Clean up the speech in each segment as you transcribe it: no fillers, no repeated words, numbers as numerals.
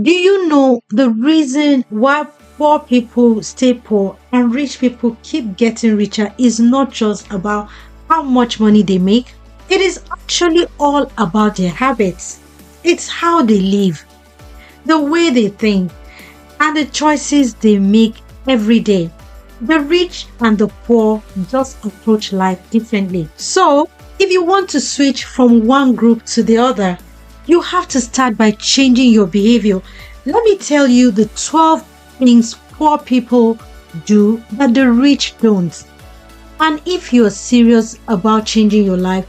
Do you know the reason why poor people stay poor and rich people keep getting richer is not just about how much money they make? It is actually all about their habits. It's how they live, the way they think, and the choices they make every day. The rich and the poor just approach life differently. So, if you want to switch from one group to the other, you have to start by changing your behavior. Let me tell you the 12 things poor people do that the rich don't. And if you're serious about changing your life,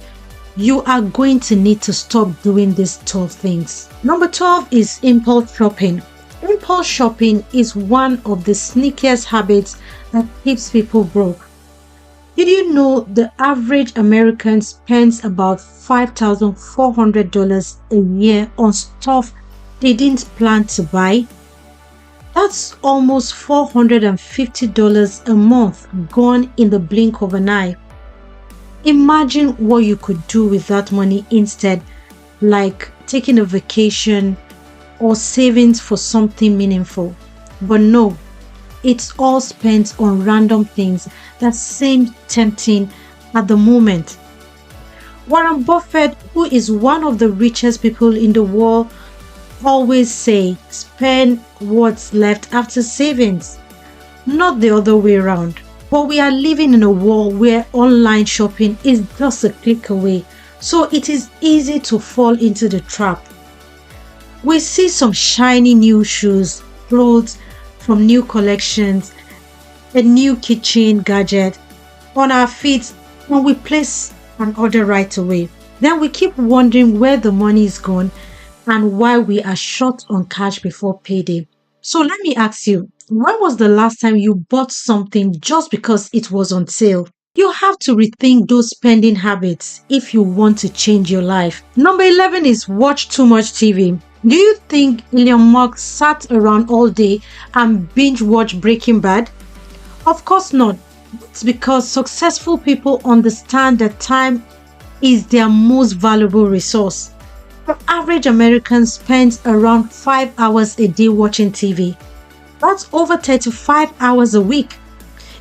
you are going to need to stop doing these 12 things. Number 12 is impulse shopping. Impulse shopping is one of the sneakiest habits that keeps people broke. Did you know the average American spends about $5,400 a year on stuff they didn't plan to buy? That's almost $450 a month gone in the blink of an eye. Imagine what you could do with that money instead, like taking a vacation or savings for something meaningful. But no, it's all spent on random things that seem tempting at the moment. Warren Buffett, who is one of the richest people in the world, always say spend what's left after savings, not the other way around. But we are living in a world where online shopping is just a click away, so it is easy to fall into the trap. We see some shiny new shoes, clothes from new collections, a new kitchen gadget on our feet, and we place an order right away. Then we keep wondering where the money is gone and why we are short on cash before payday. So let me ask you, when was the last time you bought something just because it was on sale? You have to rethink those spending habits if you want to change your life. Number 11 is watch too much TV. Do you think Elon Musk sat around all day and binge watched Breaking Bad? Of course not. It's because successful people understand that time is their most valuable resource. The average American spends around 5 hours a day watching TV. That's over 35 hours a week.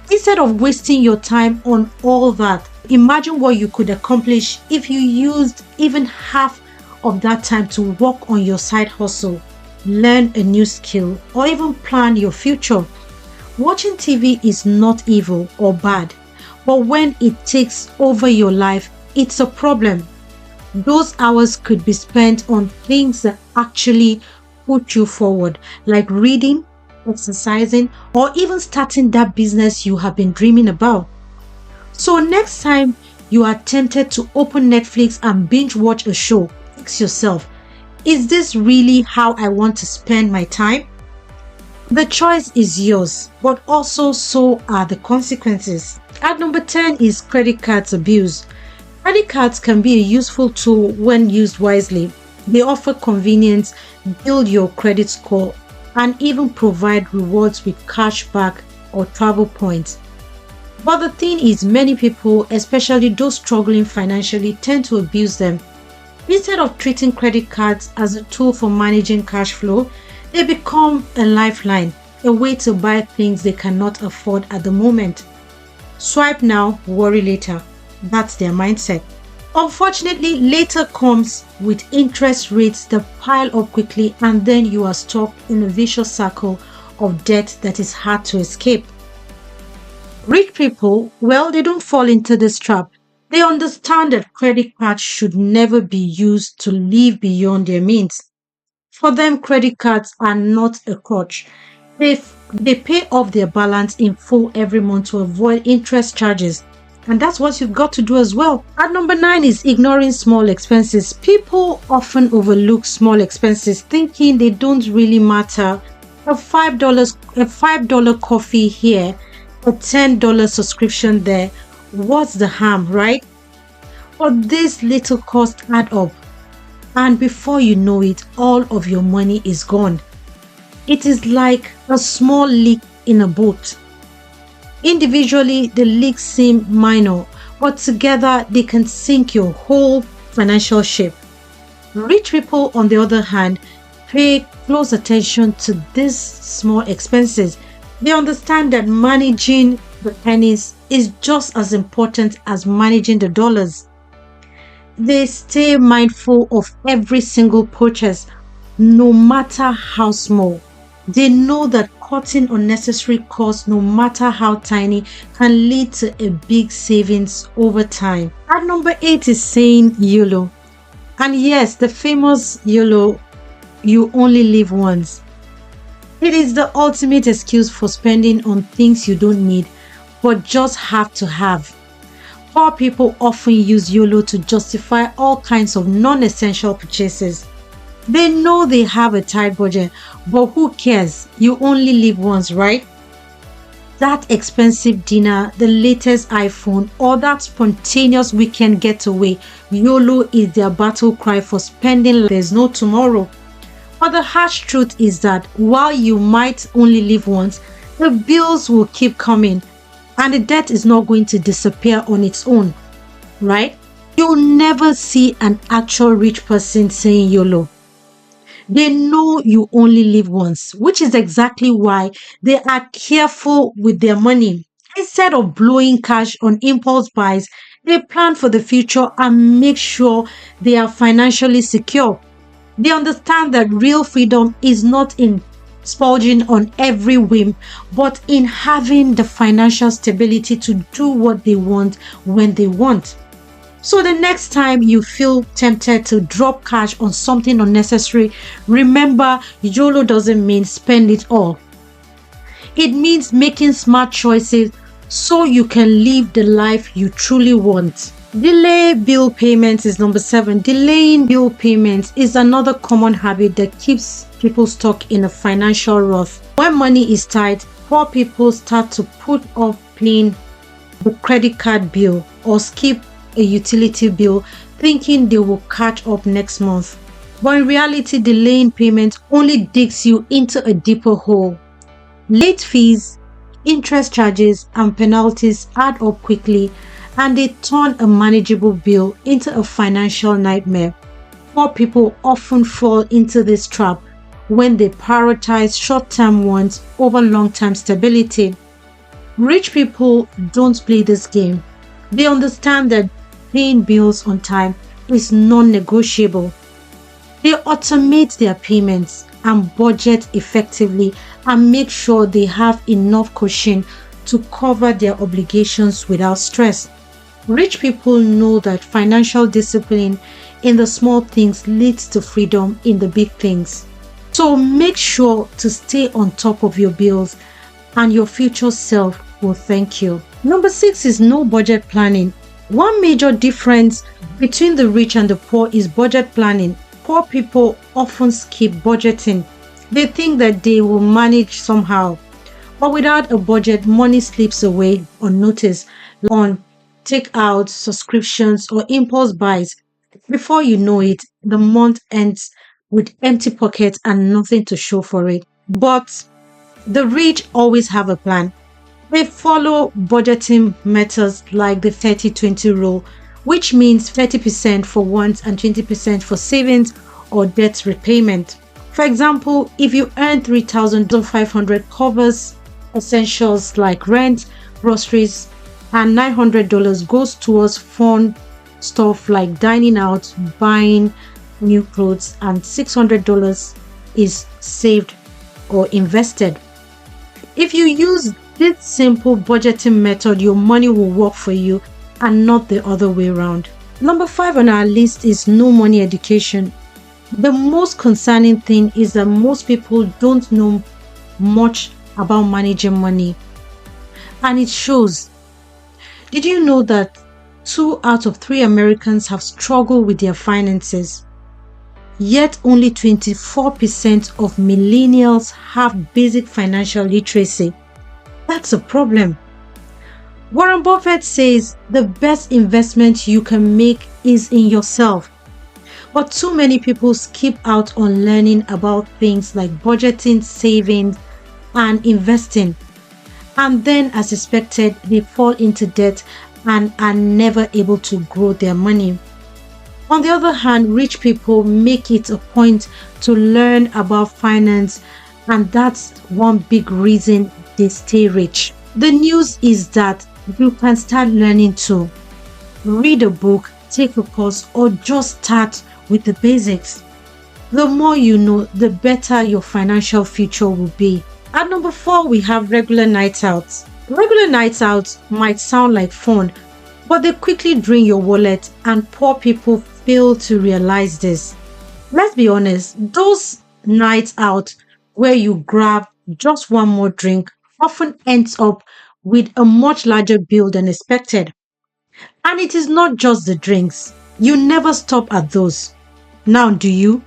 Instead of wasting your time on all that, imagine what you could accomplish if you used even half of that time to work on your side hustle, learn a new skill, or even plan your future. Watching TV is not evil or bad, but when it takes over your life, it's a problem. Those hours could be spent on things that actually put you forward, like reading, exercising, or even starting that business you have been dreaming about. So next time you are tempted to open Netflix and binge watch a show, ask yourself, is this really how I want to spend my time? The choice is yours, but also so are the consequences. At number 10 is credit cards abuse. Credit cards can be a useful tool when used wisely. They offer convenience, build your credit score, and even provide rewards with cashback or travel points. But the thing is, many people, especially those struggling financially, tend to abuse them. Instead of treating credit cards as a tool for managing cash flow, they become a lifeline, a way to buy things they cannot afford at the moment. Swipe now, worry later. That's their mindset. Unfortunately, later comes with interest rates that pile up quickly, and then you are stuck in a vicious circle of debt that is hard to escape. Rich people, well, they don't fall into this trap. They understand that credit cards should never be used to live beyond their means. For them, credit cards are not a crutch. They pay off their balance in full every month to avoid interest charges. And that's what you've got to do as well. At number 9 is ignoring small expenses. People often overlook small expenses, thinking they don't really matter. A $5 coffee here, a $10 subscription there. What's the harm, right? But these little costs add up. And before you know it, all of your money is gone. It is like a small leak in a boat. Individually, the leaks seem minor, but together they can sink your whole financial ship. Rich people, on the other hand, pay close attention to these small expenses. They understand that managing the pennies is just as important as managing the dollars. They stay mindful of every single purchase, no matter how small. They know that cutting unnecessary costs, no matter how tiny, can lead to a big savings over time. At number 8 is saying YOLO. And yes, the famous YOLO, you only live once. It is the ultimate excuse for spending on things you don't need, but just have to have. Poor people often use YOLO to justify all kinds of non-essential purchases. They know they have a tight budget, but who cares? You only live once, right? That expensive dinner, the latest iPhone, or that spontaneous weekend getaway, YOLO is their battle cry for spending like there's no tomorrow. But the harsh truth is that while you might only live once, the bills will keep coming and the debt is not going to disappear on its own, right? You'll never see an actual rich person saying YOLO. They know you only live once, which is exactly why they are careful with their money. Instead of blowing cash on impulse buys, they plan for the future and make sure they are financially secure. They understand that real freedom is not in splurging on every whim, but in having the financial stability to do what they want when they want. So the next time you feel tempted to drop cash on something unnecessary, remember YOLO doesn't mean spend it all. It means making smart choices so you can live the life you truly want. Delay bill payments is number 7. Delaying bill payments is another common habit that keeps people stuck in a financial rut. When money is tight, poor people start to put off paying the credit card bill or skip a utility bill, thinking they will catch up next month. But in reality, delaying payment only digs you into a deeper hole. Late fees, interest charges, and penalties add up quickly, and they turn a manageable bill into a financial nightmare. Poor people often fall into this trap when they prioritize short-term wants over long-term stability. Rich people don't play this game. They understand that paying bills on time is non-negotiable. They automate their payments and budget effectively and make sure they have enough cushion to cover their obligations without stress. Rich people know that financial discipline in the small things leads to freedom in the big things. So make sure to stay on top of your bills and your future self will thank you. Number 6 is no budget planning. One major difference between the rich and the poor is budget planning. Poor people often skip budgeting. They think that they will manage somehow. But without a budget, money slips away unnoticed on takeouts, subscriptions, or impulse buys. Before you know it, the month ends with empty pockets and nothing to show for it. But the rich always have a plan. They follow budgeting methods like the 30-20 rule, which means 30% for wants and 20% for savings or debt repayment. For example, if you earn $3,500 covers essentials like rent, groceries, and $900 goes towards fun stuff like dining out, buying new clothes, and $600 is saved or invested. If you use this simple budgeting method, your money will work for you and not the other way around. Number 5 on our list is no money education. The most concerning thing is that most people don't know much about managing money, and it shows. Did you know that 2 out of 3 Americans have struggled with their finances? Yet only 24% of millennials have basic financial literacy. That's a problem. Warren Buffett says the best investment you can make is in yourself. But too many people skip out on learning about things like budgeting, saving, and investing. And then, as expected, they fall into debt and are never able to grow their money. On the other hand, rich people make it a point to learn about finance, and that's one big reason they stay rich. The news is that you can start learning to read a book, take a course, or just start with the basics. The more you know, the better your financial future will be. At number four, we have regular nights out. Regular nights out might sound like fun, but they quickly drain your wallet, and poor people fail to realize this. Let's be honest, those nights out where you grab just one more drink often ends up with a much larger bill than expected. And it is not just the drinks. You never stop at those. Now, do you?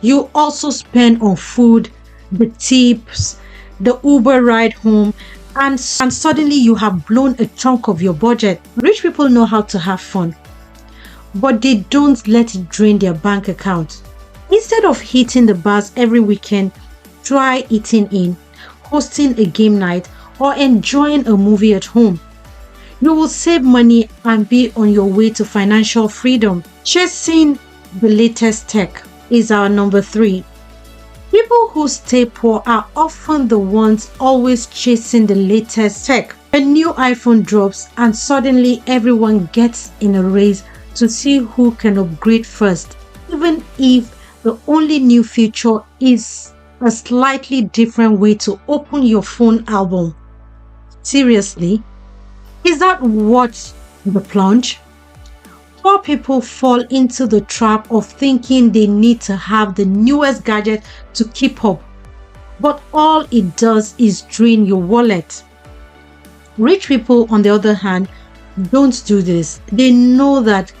You also spend on food, the tips, the Uber ride home, and suddenly you have blown a chunk of your budget. Rich people know how to have fun, but they don't let it drain their bank account. Instead of hitting the bars every weekend, try eating in, hosting a game night, or enjoying a movie at home. You will save money and be on your way to financial freedom. Chasing the latest tech is our number three. People who stay poor are often the ones always chasing the latest tech. A new iPhone drops and suddenly everyone gets in a race to see who can upgrade first, even if the only new feature is a slightly different way to open your phone album. Seriously, is that what the plunge? Poor people fall into the trap of thinking they need to have the newest gadget to keep up, but all it does is drain your wallet. Rich people, on the other hand, don't do this. They know that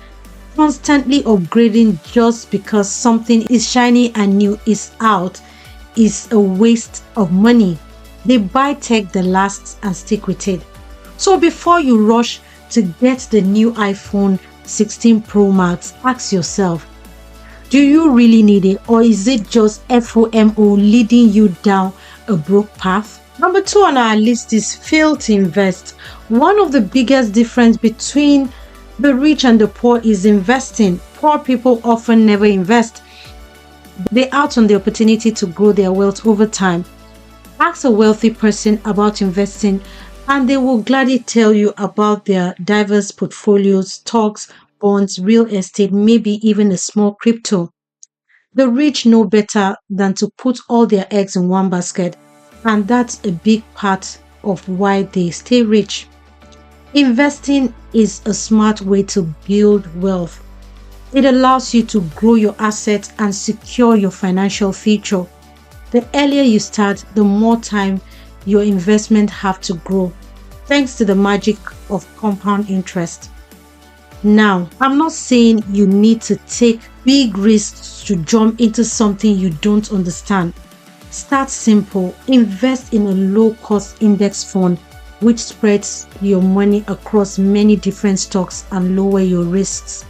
constantly upgrading just because something is shiny and new is out is a waste of money. They buy tech that lasts and stick with it. So before you rush to get the new iPhone 16 Pro Max, ask yourself, do you really need it, or is it just FOMO leading you down a broke path? Number two on our list is fail to invest. One of the biggest difference between the rich and the poor is investing. Poor people often never invest. They out on the opportunity to grow their wealth over time. Ask a wealthy person about investing and they will gladly tell you about their diverse portfolios, stocks, bonds, real estate, maybe even a small crypto. The rich know better than to put all their eggs in one basket, and that's a big part of why they stay rich. Investing is a smart way to build wealth. It allows you to grow your assets and secure your financial future. The earlier you start, the more time your investment have to grow, thanks to the magic of compound interest. Now, I'm not saying you need to take big risks to jump into something you don't understand. Start simple. Invest in a low-cost index fund which spreads your money across many different stocks and lower your risks.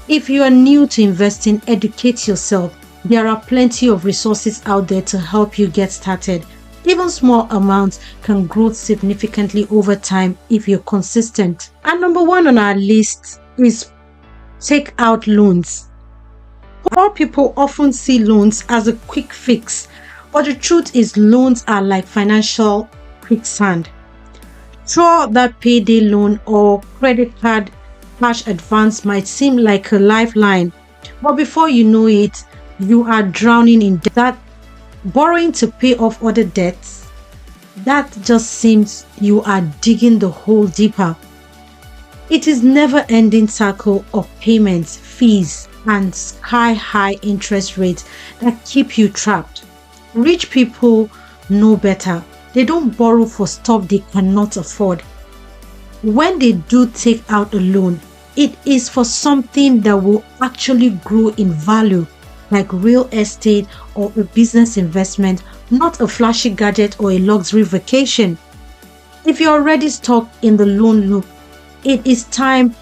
If you are new to investing, educate yourself. There are plenty of resources out there to help you get started. Even small amounts can grow significantly over time if you're consistent. And number one on our list is take out loans. Poor people often see loans as a quick fix, but the truth is loans are like financial quicksand. Sure, that payday loan or credit card cash advance might seem like a lifeline, but before you know it, you are drowning in debt. Borrowing to pay off other debts, that just seems you are digging the hole deeper. It is never-ending cycle of payments, fees, and sky-high interest rates that keep you trapped. Rich people know better. They don't borrow for stuff they cannot afford. When they do take out a loan, it is for something that will actually grow in value, like real estate or a business investment, not a flashy gadget or a luxury vacation. If you're already stuck in the loan loop, it is time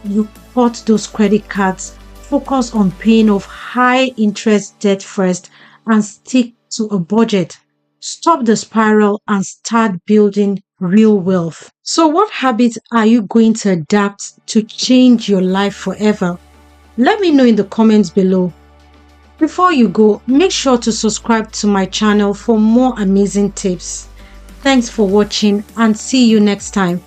you cut those credit cards, focus on paying off high interest debt first, and stick to a budget. Stop the spiral and start building real wealth. So, what habits are you going to adapt to change your life forever? Let me know in the comments below. Before you go, make sure to subscribe to my channel for more amazing tips. Thanks for watching and see you next time.